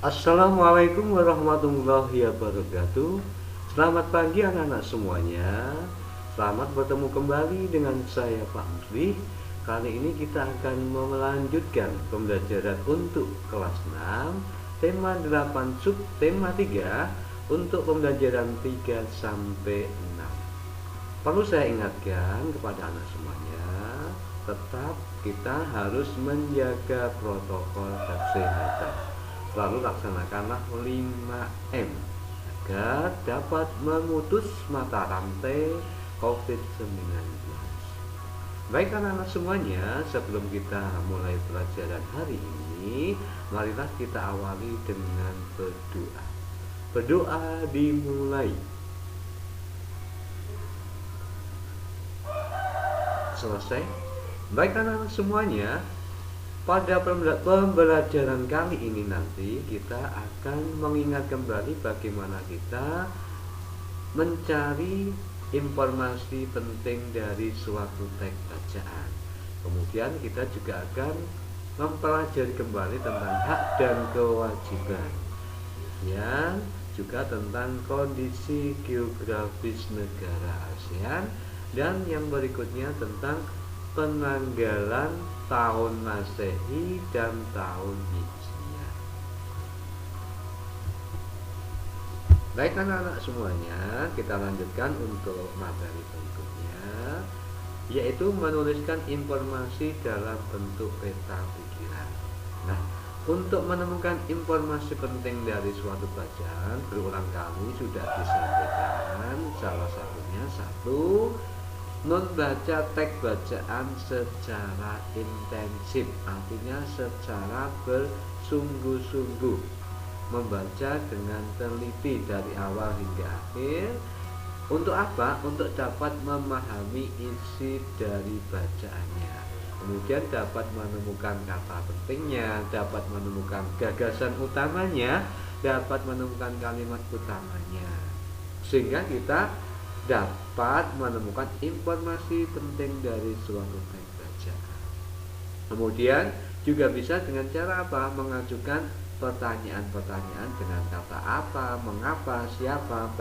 Assalamualaikum warahmatullahi wabarakatuh. Selamat pagi anak-anak semuanya. Selamat bertemu kembali dengan saya Pak Musli. Kali ini kita akan melanjutkan pembelajaran untuk kelas 6, tema 8 sub tema 3 untuk pembelajaran 3 sampai 6. Perlu saya ingatkan kepada anak semuanya, tetap kita harus menjaga protokol kesehatan. Selalu laksanakanlah 5M agar dapat memutus mata rantai COVID-19. Baik anak-anak semuanya, sebelum kita mulai pelajaran hari ini, marilah kita awali dengan berdoa. Berdoa dimulai. Selesai. Baik anak-anak semuanya, pada pembelajaran kali ini nanti kita akan mengingat kembali bagaimana kita mencari informasi penting dari suatu teks bacaan. Kemudian kita juga akan mempelajari kembali tentang hak dan kewajiban. Kemudian juga tentang kondisi geografis negara ASEAN, dan yang berikutnya tentang penanggalan tahun Masehi dan tahun Hijriah. Baik anak-anak semuanya, kita lanjutkan untuk materi berikutnya, yaitu menuliskan informasi dalam bentuk peta pikiran. Nah, untuk menemukan informasi penting dari suatu bacaan, berulang kali sudah disampaikan, salah satunya satu, membaca teks bacaan secara intensif, artinya secara bersungguh-sungguh, membaca dengan teliti dari awal hingga akhir. Untuk apa? Untuk dapat memahami isi dari bacaannya, kemudian dapat menemukan kata pentingnya, dapat menemukan gagasan utamanya, dapat menemukan kalimat utamanya, sehingga kita dapat menemukan informasi penting dari suatu teks bacaan. Kemudian juga bisa dengan cara apa? Mengajukan pertanyaan-pertanyaan dengan kata apa, mengapa, siapa,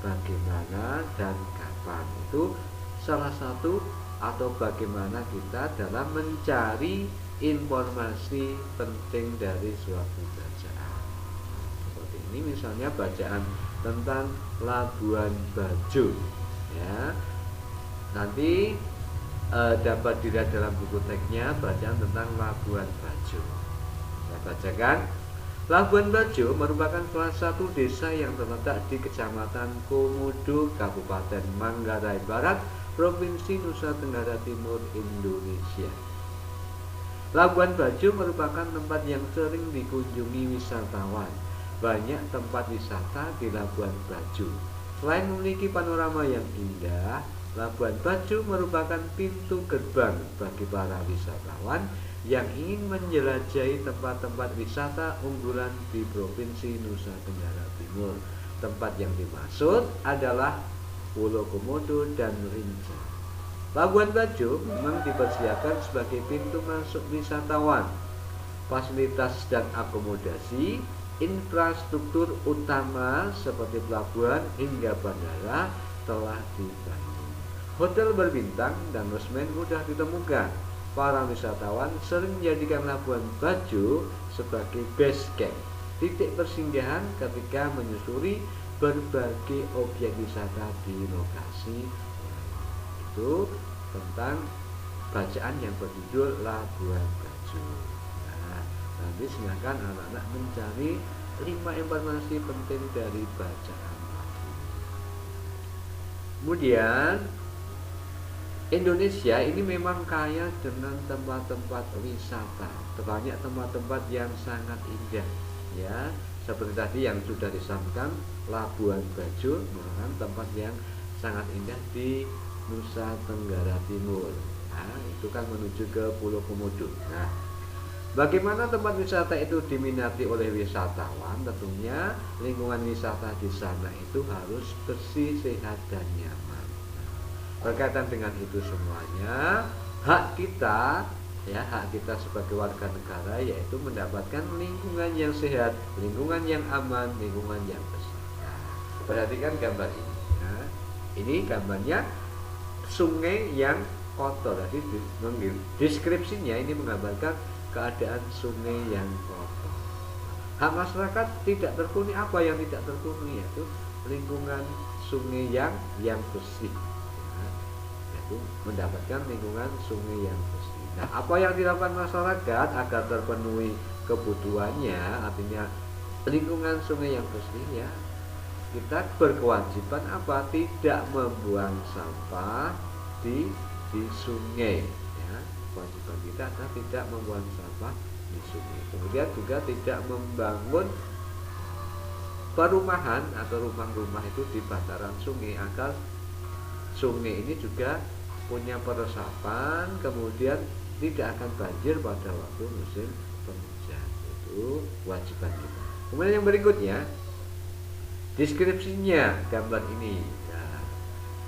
bagaimana, dan kapan. Itu salah satu atau bagaimana kita dalam mencari informasi penting dari suatu bacaan. Seperti ini misalnya bacaan tentang Labuan Bajo, ya. Nanti dapat dilihat dalam buku teksnya bacaan tentang Labuan Bajo. Saya bacakan. Labuan Bajo merupakan salah satu desa yang terletak di Kecamatan Komodo, Kabupaten Manggarai Barat, Provinsi Nusa Tenggara Timur, Indonesia. Labuan Bajo merupakan tempat yang sering dikunjungi wisatawan. Banyak tempat wisata di Labuan Bajo. Selain memiliki panorama yang indah, Labuan Bajo merupakan pintu gerbang bagi para wisatawan yang ingin menjelajahi tempat-tempat wisata unggulan di Provinsi Nusa Tenggara Timur. Tempat yang dimaksud adalah Pulau Komodo dan Rinca. Labuan Bajo memang dipersiapkan sebagai pintu masuk wisatawan. Fasilitas dan akomodasi, infrastruktur utama seperti pelabuhan hingga bandara telah dibangun. Hotel berbintang dan losmen mudah ditemukan. Para wisatawan sering menjadikan Labuan Bajo sebagai base camp, titik persinggahan ketika menyusuri berbagai objek wisata di lokasi. Itu tentang bacaan yang berjudul Labuan Bajo. Nanti silakan anak-anak mencari 5 informasi penting dari bacaan tadi. Kemudian Indonesia ini memang kaya dengan tempat-tempat wisata, banyak tempat-tempat yang sangat indah, ya. Seperti tadi yang sudah disampaikan, Labuan Bajo merupakan tempat yang sangat indah di Nusa Tenggara Timur. Nah, itu kan menuju ke Pulau Komodo. Nah, bagaimana tempat wisata itu diminati oleh wisatawan? Tentunya lingkungan wisata di sana itu harus bersih, sehat, dan nyaman. Berkaitan dengan itu semuanya, hak kita ya, hak kita sebagai warga negara yaitu mendapatkan lingkungan yang sehat, lingkungan yang aman, lingkungan yang bersih. Nah, perhatikan gambar ini ya. Ini gambarnya sungai yang kotor. Jadi deskripsinya ini menggambarkan keadaan sungai yang kotor. Hak masyarakat tidak terpenuhi. Apa yang tidak terpenuhi? Yaitu lingkungan sungai yang bersih ya, yaitu mendapatkan lingkungan sungai yang bersih. Nah, apa yang dilakukan masyarakat agar terpenuhi kebutuhannya, artinya lingkungan sungai yang bersih ya, kita berkewajiban apa? Tidak membuang sampah di sungai ya. Kewajiban kita adalah tidak membuang sampah di sungai. Kemudian juga tidak membangun perumahan atau rumah-rumah itu di bantaran sungai agar sungai ini juga punya peresapan, kemudian tidak akan banjir pada waktu musim penghujan. Itu kewajiban kita. Kemudian yang berikutnya, deskripsinya gambar ini ya,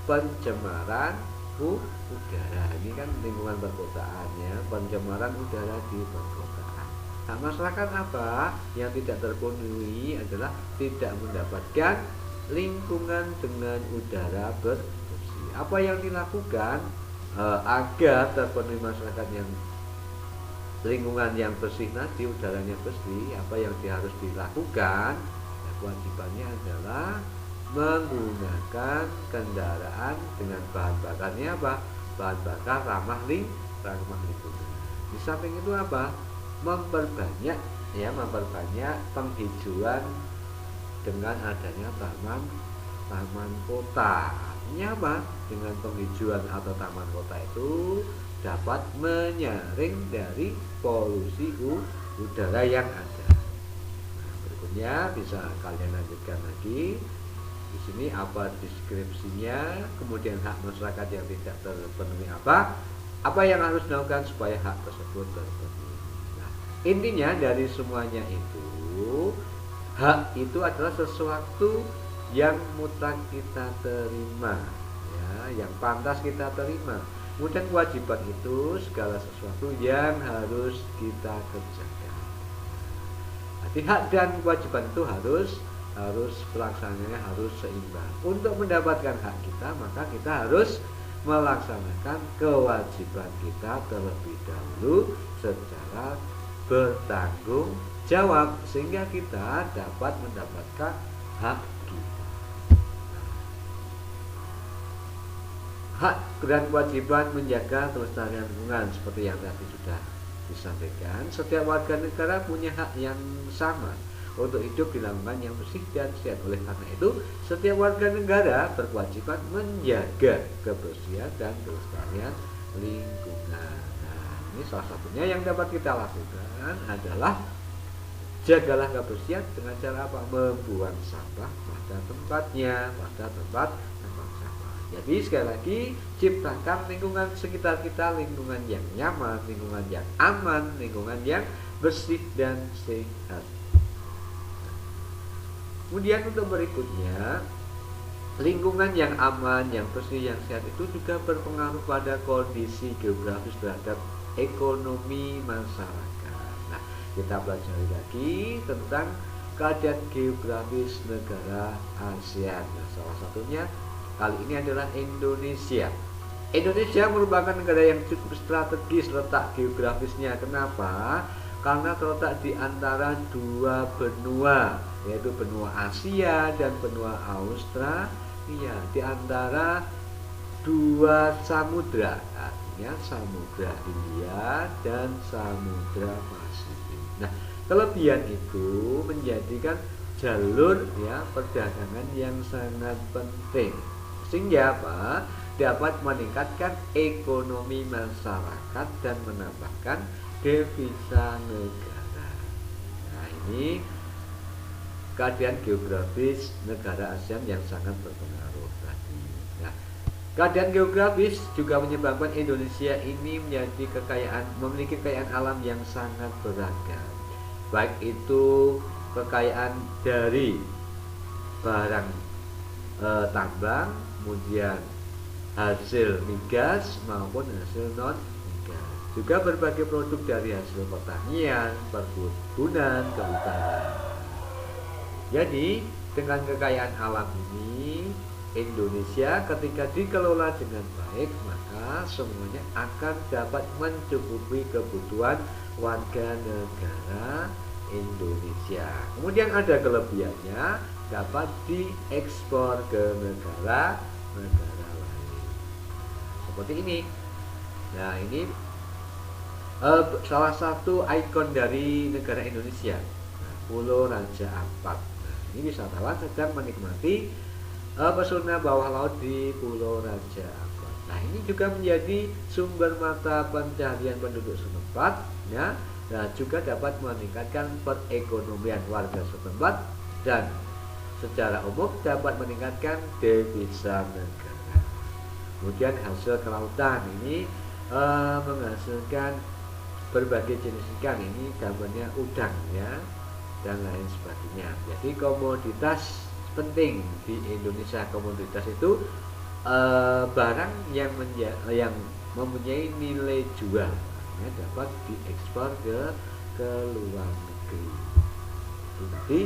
pencemaran udara. Ini kan lingkungan perkotaan ya, pencemaran udara di perkotaan. Nah, masyarakat apa yang tidak terpenuhi adalah tidak mendapatkan lingkungan dengan udara bersih. Apa yang dilakukan agar terpenuhi masyarakat yang lingkungan yang bersih tadi, udaranya bersih? Apa yang harus dilakukan? Ya, kewajibannya adalah menggunakan kendaraan dengan bahan bakarnya apa? Bahan bakar ramah lingkungan. Di samping itu apa? Memperbanyak penghijauan dengan adanya taman kota. Artinya apa? Dengan penghijauan atau taman kota itu dapat menyaring dari polusi udara yang ada. Nah, berikutnya bisa kalian lanjutkan lagi. Di sini apa deskripsinya, kemudian hak masyarakat yang tidak terpenuhi apa yang harus dilakukan supaya hak tersebut terpenuhi. Nah, intinya dari semuanya itu, hak itu adalah sesuatu yang mutlak kita terima ya, yang pantas kita terima. Kemudian kewajiban itu segala sesuatu yang harus kita kerjakan. Jadi hak dan kewajiban itu harus pelaksananya harus seimbang. Untuk mendapatkan hak kita, maka kita harus melaksanakan kewajiban kita terlebih dahulu secara bertanggung jawab, sehingga kita dapat mendapatkan hak kita. Hak dan kewajiban menjaga kelestarian lingkungan seperti yang tadi sudah disampaikan. Setiap warga negara punya hak yang sama untuk hidup di lingkungan yang bersih dan sehat. Oleh karena itu, setiap warga negara berkewajiban menjaga kebersihan dan kelestarian lingkungan. Nah, ini salah satunya yang dapat kita lakukan adalah jagalah kebersihan dengan cara apa? Membuang sampah pada tempatnya, pada tempat sampah. Jadi sekali lagi, ciptakan lingkungan sekitar kita, lingkungan yang nyaman, lingkungan yang aman, lingkungan yang bersih dan sehat. Kemudian untuk berikutnya, lingkungan yang aman, yang bersih, yang sehat itu juga berpengaruh pada kondisi geografis terhadap ekonomi masyarakat. Nah, kita pelajari lagi tentang keadaan geografis negara ASEAN. Nah, salah satunya kali ini adalah Indonesia. Indonesia merupakan negara yang cukup strategis letak geografisnya. Kenapa? Karena terletak di antara dua benua, yaitu benua Asia dan benua Australia, di antara dua samudra, artinya Samudra Hindia dan Samudra Pasifik. Nah, kelebihan itu menjadikan jalur ya perdagangan yang sangat penting, sehingga apa? Dapat meningkatkan ekonomi masyarakat dan menambahkan devisa negara. Nah, ini keadaan geografis negara ASEAN yang sangat berpengaruh tadi. Nah, keadaan geografis juga menyebabkan Indonesia ini memiliki kekayaan alam yang sangat beragam. Baik itu kekayaan dari barang tambang, kemudian hasil migas maupun hasil non migas. juga berbagai produk dari hasil pertanian, perkebunan, kehutanan. Jadi dengan kekayaan alam ini, Indonesia ketika dikelola dengan baik, maka semuanya akan dapat mencukupi kebutuhan warga negara Indonesia. Kemudian ada kelebihannya, dapat diekspor ke negara-negara lain. Seperti ini. Nah, ini salah satu ikon dari negara Indonesia, Pulau Raja Ampat. Nah, ini wisatawan sedang menikmati pesona bawah laut di Pulau Raja Ampat. Nah, ini juga menjadi sumber mata pencaharian penduduk setempat, ya, dan juga dapat meningkatkan perekonomian warga setempat dan secara umum dapat meningkatkan devisa negara. Kemudian hasil kelautan ini menghasilkan berbagai jenis ikan, ini gambarnya udang, ya, dan lain sebagainya. Jadi komoditas penting di Indonesia. Komoditas itu barang yang mempunyai nilai jual, ya, dapat diekspor ke luar negeri. Jadi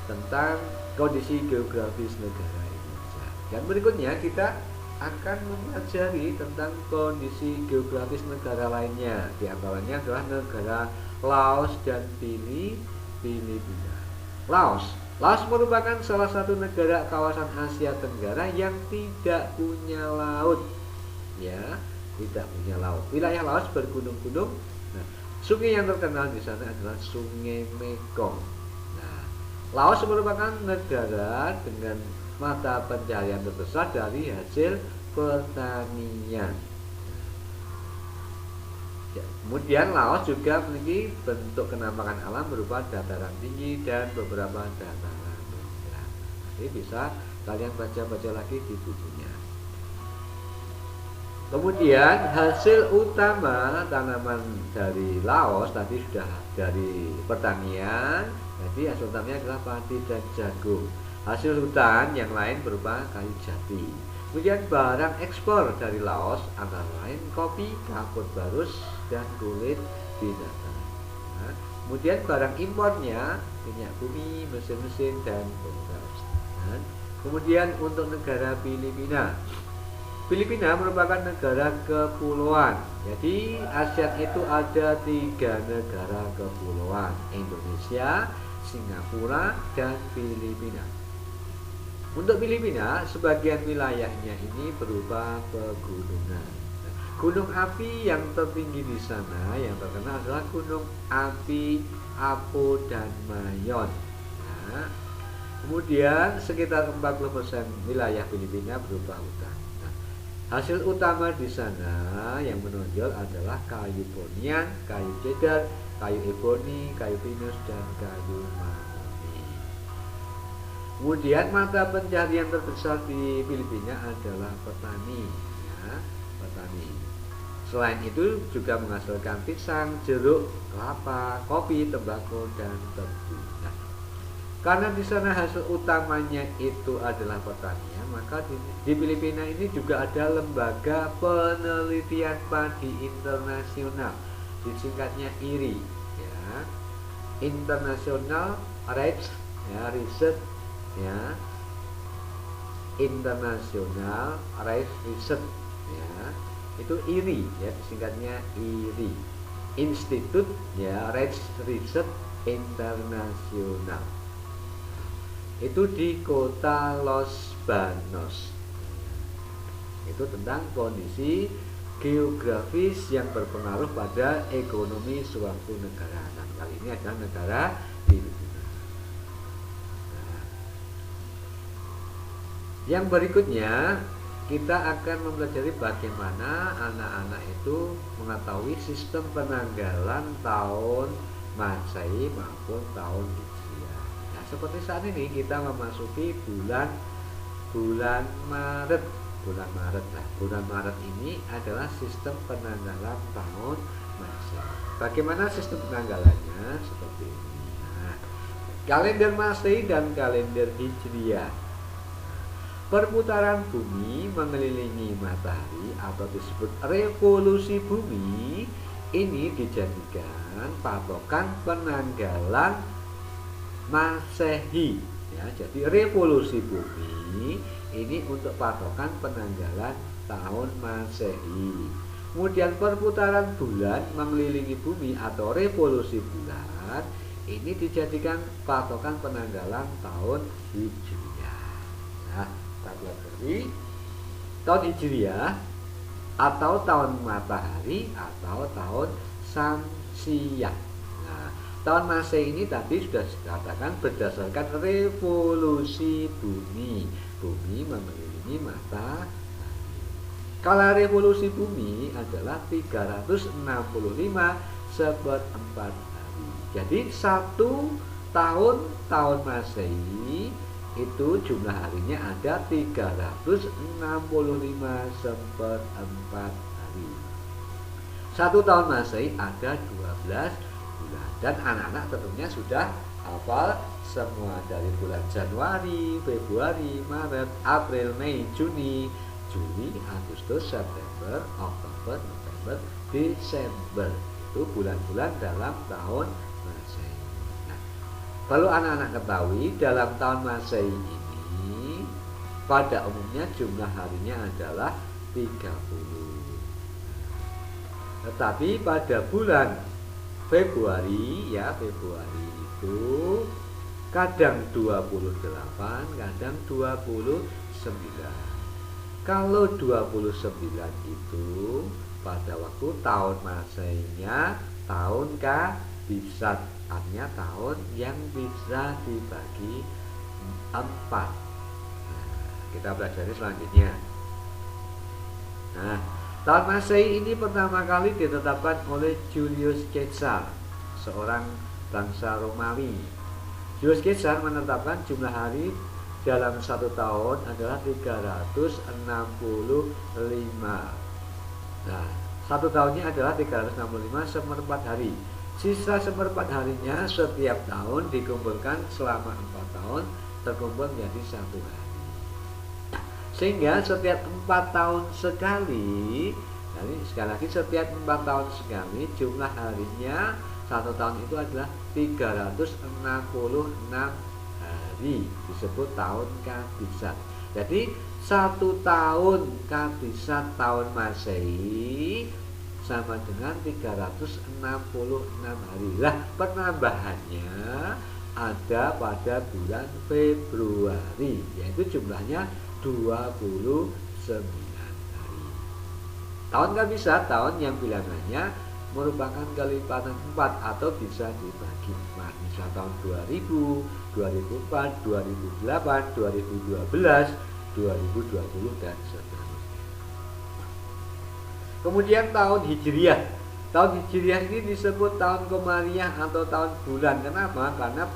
tentang kondisi geografis negara Indonesia. Dan berikutnya kita akan mempelajari tentang kondisi geografis negara lainnya. Di antaranya adalah negara Laos dan Filipina. Laos merupakan salah satu negara kawasan Asia Tenggara yang tidak punya laut, ya, tidak punya laut. Wilayah Laos bergunung-gunung. Nah, sungai yang terkenal di sana adalah Sungai Mekong. Nah, Laos merupakan negara dengan mata pencaharian terbesar dari hasil pertanian. Ya, kemudian Laos juga memiliki bentuk penampakan alam berupa dataran tinggi dan beberapa dataran rendah. Jadi bisa kalian baca-baca lagi di bukunya. Kemudian hasil utama tanaman dari Laos tadi sudah dari pertanian. Jadi hasil utamanya adalah padi dan jagung. Hasil hutan yang lain berupa kayu jati. Kemudian barang ekspor dari Laos antara lain kopi, kapur barus, dan kulit binatang. Nah, kemudian barang impornya minyak bumi, mesin-mesin, dan beras. Nah, kemudian untuk negara Filipina. Filipina merupakan negara kepulauan. Jadi ASEAN itu ada 3 negara kepulauan: Indonesia, Singapura, dan Filipina. Untuk Filipina, sebagian wilayahnya ini berupa pegunungan. Gunung api yang tertinggi di sana yang terkenal adalah Gunung Api Apo dan Mayon. Nah, kemudian sekitar 40% wilayah Filipina berupa hutan. Nah, hasil utama di sana yang menonjol adalah kayu ponian, kayu cedar, kayu eboni, kayu pinus, dan kayu mahoni. Kemudian mata pencaharian terbesar di Filipina adalah petani, ya, petani. Selain itu juga menghasilkan pisang, jeruk, kelapa, kopi, tembakau, dan tebu. Nah, karena di sana hasil utamanya itu adalah pertanian, maka di Filipina ini juga ada lembaga penelitian padi internasional, disingkatnya IRI, ya, International Rice, ya, Research, ya, International Rice Research, ya, itu IRI, ya, disingkatnya IRI, Institute, ya, Rice Research International. Itu di kota Los Banos. Itu tentang kondisi geografis yang berpengaruh pada ekonomi suatu negara. Nah, kali ini adalah negara Filipina. Yang berikutnya kita akan mempelajari bagaimana anak-anak itu mengetahui sistem penanggalan tahun Masehi maupun tahun Hijriah. Nah, seperti saat ini kita memasuki bulan Maret. Bulan Maret ini adalah sistem penanggalan tahun Masehi. Bagaimana sistem penanggalannya? Seperti ini. Nah, kalender Masehi dan kalender Hijriah. Perputaran bumi mengelilingi matahari atau disebut revolusi bumi ini dijadikan patokan penanggalan Masehi ya. Jadi revolusi bumi ini untuk patokan penanggalan tahun Masehi. Kemudian perputaran bulan mengelilingi bumi atau revolusi bulan ini dijadikan patokan penanggalan tahun Hijriah. Nah, kita pelajari tahun Hijriah atau tahun matahari atau tahun Syamsiyah. Nah, tahun Masehi ini tadi sudah dikatakan berdasarkan revolusi bumi. Bumi mengelilingi matahari. Kala revolusi bumi adalah 365 seperempat hari. Jadi 1 tahun Masehi itu jumlah harinya ada 365 seperempat hari. 1 tahun Masehi ada 12 bulan. Dan anak-anak tentunya sudah hafal semua dari bulan Januari, Februari, Maret, April, Mei, Juni, Juli, Agustus, September, Oktober, November, Desember. Itu bulan-bulan dalam tahun Masehi. Nah, perlu anak-anak ketahui dalam tahun Masehi ini pada umumnya jumlah harinya adalah 30. Tetapi pada bulan Februari ya, Februari itu kadang 28, kadang 29. Kalau 29 itu pada waktu tahun Masehinya tahun Kabisat, artinya tahun yang bisa dibagi 4. Nah, kita pelajari selanjutnya. Nah, tahun Masehi ini pertama kali ditetapkan oleh Julius Caesar, seorang bangsa Romawi. Julius Caesar menetapkan jumlah hari dalam 1 tahun adalah 365. Nah, 1 tahunnya adalah 365 seperempat hari. Sisa seperempat harinya setiap tahun dikumpulkan selama 4 tahun terkumpul menjadi 1 hari. Sehingga setiap 4 tahun sekali, jadi sekali lagi setiap 4 tahun sekali jumlah harinya 1 tahun itu adalah 366 hari, disebut tahun Kabisat. Jadi 1 tahun Kabisat tahun Masehi sama dengan 366 hari. Lah, penambahannya ada pada bulan Februari, yaitu jumlahnya 29 hari. Tahun Kabisat, tahun yang bilangannya merupakan kelipatan 4 atau bisa dibagi 4. Misal tahun 2000, 2004, 2008, 2012, 2020 dan seterusnya. Kemudian tahun Hijriah. Tahun Hijriah ini disebut tahun Komariah atau tahun bulan. Kenapa? Karena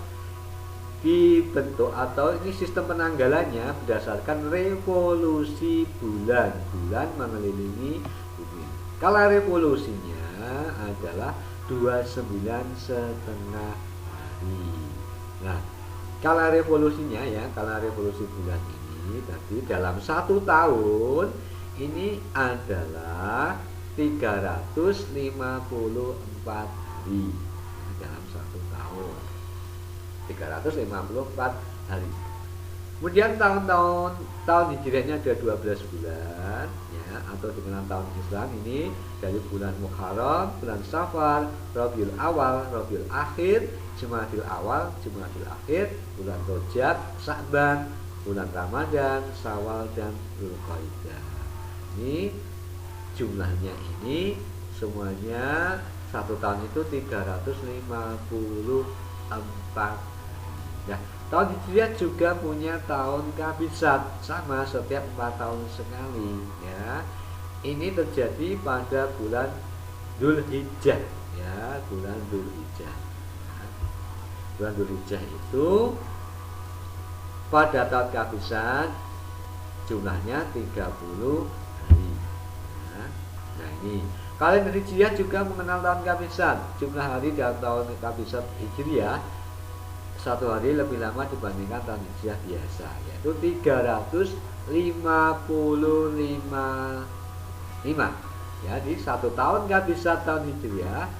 dibentuk atau ini sistem penanggalannya berdasarkan revolusi bulan. Bulan mengelilingi bumi. Kalau revolusinya adalah 29,5 hari. Nah, kala revolusinya ya, kala revolusi bulan ini tadi dalam 1 tahun ini adalah 354 hari. Dalam 1 tahun 354 hari. Kemudian tahun Hijriahnya ada 12 bulan ya, atau dengan tahun Islam ini dari bulan Muharram, bulan Safar, Rabiul Awal, Rabiul Akhir, Jumadil Awal, Jumadil Akhir, bulan Rajab, Sa'ban, bulan Ramadan, Syawal dan Dzulqa'dah. Ini jumlahnya ini semuanya 1 tahun itu 354. Ya, tahun Hijriah juga punya tahun Kabisat, sama setiap 4 tahun sekali ya. Ini terjadi pada bulan Dzulhijjah ya, bulan Dzulhijjah. Nah, bulan Dzulhijjah itu pada tahun Kabisat jumlahnya 30 hari. Nah, ini kalender Hijriah juga mengenal tahun Kabisat. Jumlah hari dalam tahun Kabisat Hijriah 1 hari lebih lama dibandingkan tahun Hijriah biasa, yaitu 355 Ya, di 1 tahun kabisat tahun Hijriah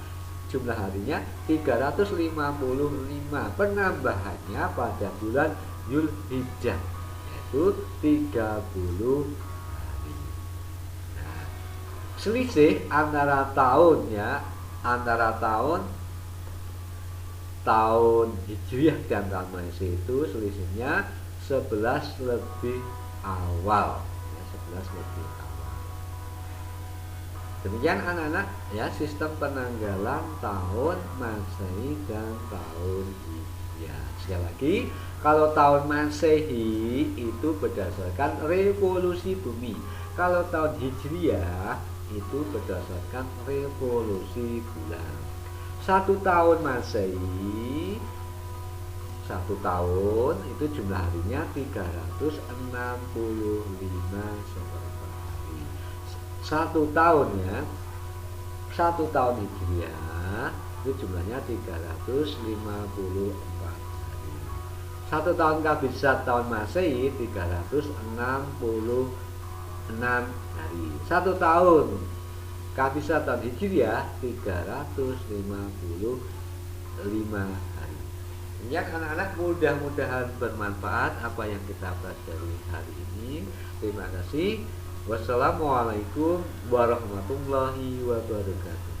jumlah harinya 355. Penambahannya pada bulan Zulhijjah yaitu 30 hari. Nah, selisih antara tahunnya, antara tahun Hijriah dan tahun Masehi itu selisihnya 11 lebih awal, ya, 11 lebih awal. Demikian anak-anak, ya, sistem penanggalan tahun Masehi dan tahun Hijriah. Sekali lagi, kalau tahun Masehi itu berdasarkan revolusi bumi. Kalau tahun Hijriah itu berdasarkan revolusi bulan. 1 tahun Masehi, 1 tahun itu jumlah harinya 365 hari. 1 tahun, ya, 1 tahun Hijriah itu jumlahnya 354 hari. 1 tahun kabisat tahun Masehi 366 hari. 1 tahun kabisat tahun Hijriah 355 hari. Ya anak-anak, mudah-mudahan bermanfaat apa yang kita pelajari hari ini. Terima kasih. Wassalamualaikum warahmatullahi wabarakatuh.